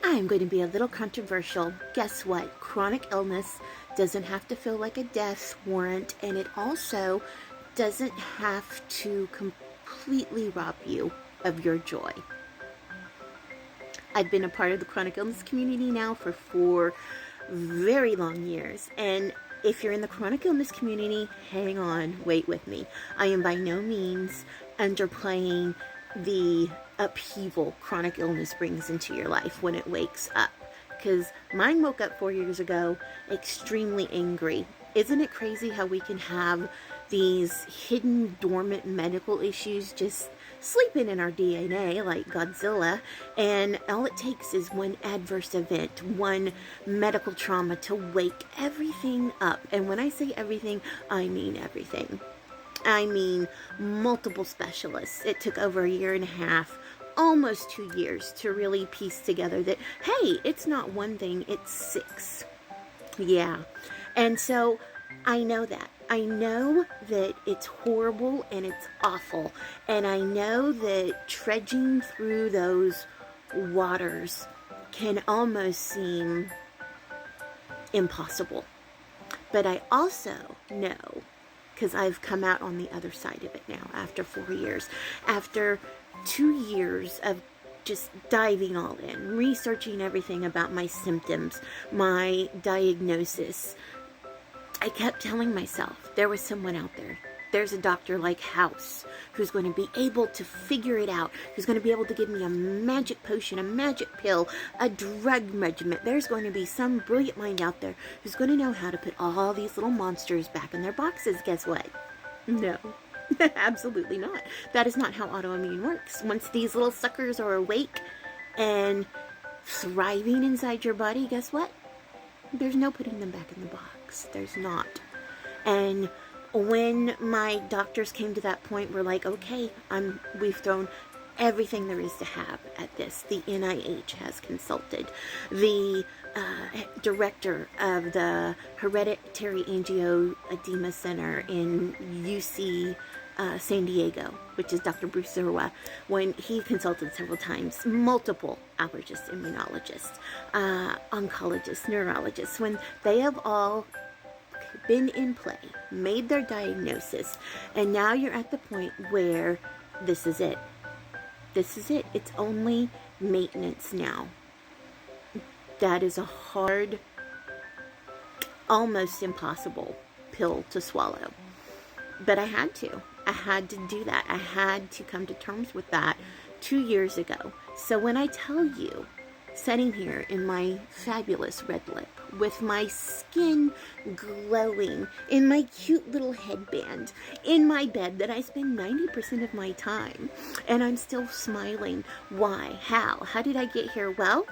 I'm going to be a little controversial. Guess what? Chronic illness doesn't have to feel like a death warrant, and it also doesn't have to completely rob you of your joy. I've been a part of the chronic illness community now for 4 very long years, and if you're in the chronic illness community, hang on, wait with me. I am by no means underplaying the upheaval chronic illness brings into your life when it wakes up, because mine woke up 4 years ago extremely angry. Isn't it crazy how we can have these hidden dormant medical issues just sleeping in our DNA like Godzilla, and all it takes is one adverse event, one medical trauma to wake everything up. And when I say everything, I mean everything. I mean multiple specialists. It took over 1.5 years, almost 2 years, to really piece together that, hey, it's not one thing, it's 6. Yeah. And so I know that. I know that it's horrible and it's awful. And I know that trudging through those waters can almost seem impossible. But I also know, because I've come out on the other side of it now after 4 years, after 2 years of just diving all in, researching everything about my symptoms, my diagnosis, I kept telling myself there was someone out there. There's a doctor like House who's going to be able to figure it out, who's going to be able to give me a magic potion, a magic pill, a drug regimen. There's going to be some brilliant mind out there who's going to know how to put all these little monsters back in their boxes. Guess what? No. Absolutely not. That is not how autoimmune works. Once these little suckers are awake and thriving inside your body, guess what? There's no putting them back in the box. There's not. And when my doctors came to that point, we're like, okay, we've thrown everything there is to have at this. The NIH has consulted. The director of the Hereditary Angioedema Center in UC San Diego, which is Dr. Bruce Zerwa, when he consulted several times, multiple allergists, immunologists, oncologists, neurologists, when they have all been in play, made their diagnosis, and now you're at the point where this is it. This is it. It's only maintenance now. That is a hard, almost impossible pill to swallow. But I had to. I had to do that. I had to come to terms with that 2 years ago. So when I tell you, sitting here in my fabulous red lip, with my skin glowing, in my cute little headband, in my bed, that I spend 90% of my time, and I'm still smiling. Why? How did I get here? Well,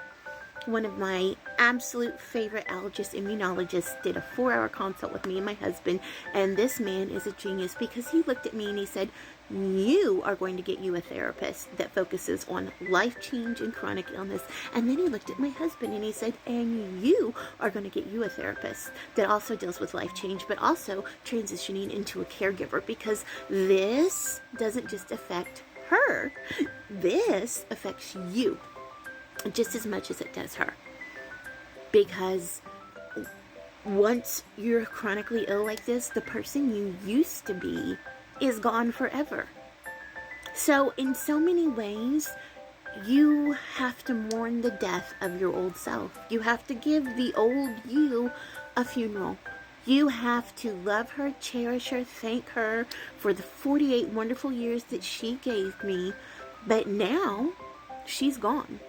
one of my absolute favorite allergist immunologists did a 4-hour consult with me and my husband, and this man is a genius because he looked at me and he said, you are going to get you a therapist that focuses on life change and chronic illness. And then he looked at my husband and he said, and you are going to get you a therapist that also deals with life change, but also transitioning into a caregiver, because this doesn't just affect her, this affects you just as much as it does her. Because once you're chronically ill like this, the person you used to be is gone forever. So in so many ways, you have to mourn the death of your old self. You have to give the old you a funeral. You have to love her, cherish her, thank her for the 48 wonderful years that she gave me. But now, she's gone.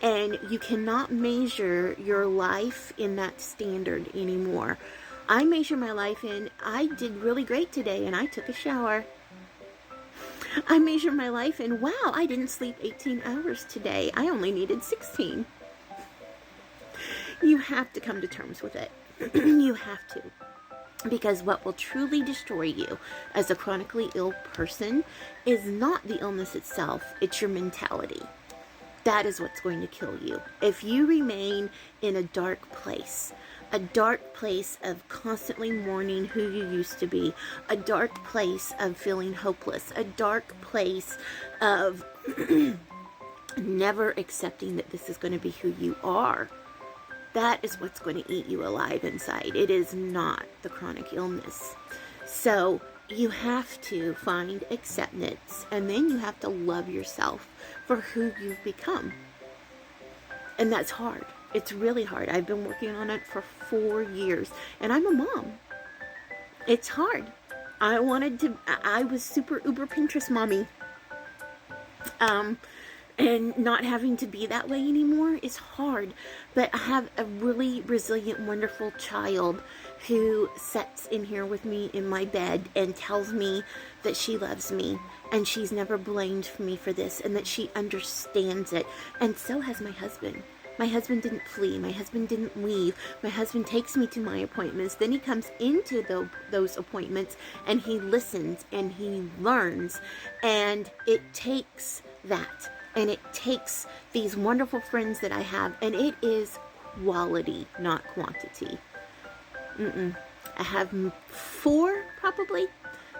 And you cannot measure your life in that standard anymore. I measure my life in, I did really great today and I took a shower. I measure my life in, wow, I didn't sleep 18 hours today. I only needed 16. You have to come to terms with it. You have to. Because what will truly destroy you as a chronically ill person is not the illness itself, it's your mentality. That is what's going to kill you. If you remain in a dark place of constantly mourning who you used to be, a dark place of feeling hopeless, a dark place of never accepting that this is going to be who you are, that is what's going to eat you alive inside. It is not the chronic illness. So you have to find acceptance, and then you have to love yourself for who you've become. And that's hard. It's really hard. I've been working on it for 4 years, and I'm a mom. It's hard. I was super uber Pinterest mommy. And not having to be that way anymore is hard. But I have a really resilient, wonderful child who sits in here with me in my bed and tells me that she loves me. And she's never blamed me for this, and that she understands it. And so has my husband. My husband didn't flee. My husband didn't leave. My husband takes me to my appointments. Then he comes into those appointments, and he listens and he learns. And it takes that. And it takes these wonderful friends that I have. And it is quality, not quantity. I have 4 probably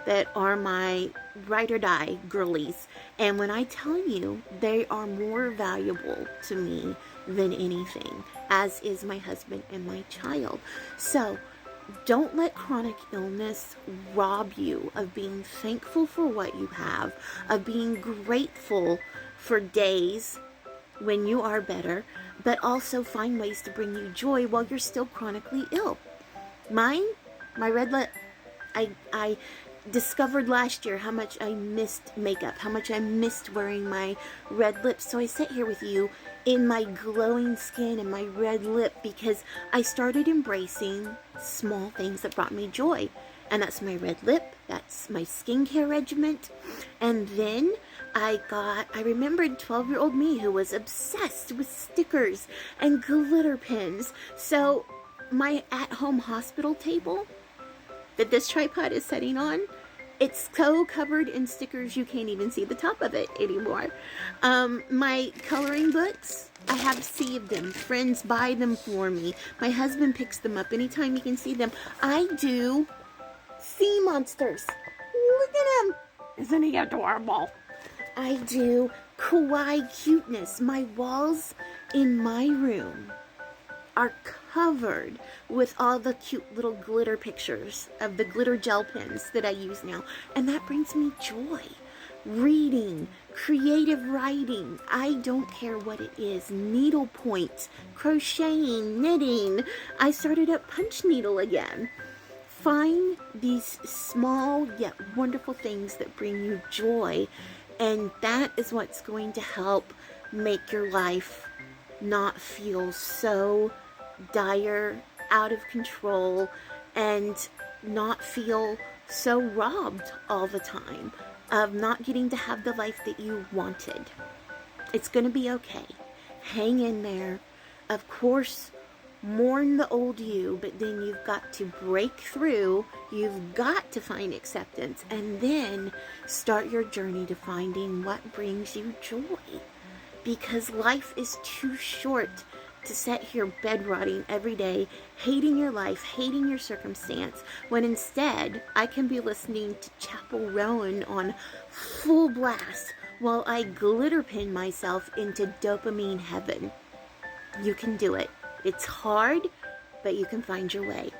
that are my ride or die girlies. And when I tell you, they are more valuable to me than anything, as is my husband and my child. So don't let chronic illness rob you of being thankful for what you have, of being grateful for days when you are better, but also find ways to bring you joy while you're still chronically ill. My red lip, I discovered last year how much I missed makeup, how much I missed wearing my red lips. So I sit here with you in my glowing skin and my red lip because I started embracing small things that brought me joy. And that's my red lip, that's my skincare regimen. And then I remembered 12-year-old me who was obsessed with stickers and glitter pins. So my at-home hospital table that this tripod is sitting on, it's so covered in stickers you can't even see the top of it anymore. My coloring books, I have saved them. Friends buy them for me. My husband picks them up anytime he can see them. I do sea monsters. Look at him. Isn't he adorable? I do kawaii cuteness. My walls in my room are covered with all the cute little glitter pictures of the glitter gel pens that I use now. And that brings me joy. Reading, creative writing, I don't care what it is. Needlepoint, crocheting, knitting. I started up punch needle again. Find these small yet wonderful things that bring you joy. And that is what's going to help make your life not feel so dire, out of control, and not feel so robbed all the time of not getting to have the life that you wanted. It's going to be okay. Hang in there. Of course, mourn the old you, but then you've got to break through. You've got to find acceptance, and then start your journey to finding what brings you joy. Because life is too short to sit here bed rotting every day, hating your life, hating your circumstance, when instead I can be listening to Chapel Rowan on full blast while I glitter pin myself into dopamine heaven. You can do it. It's hard, but you can find your way.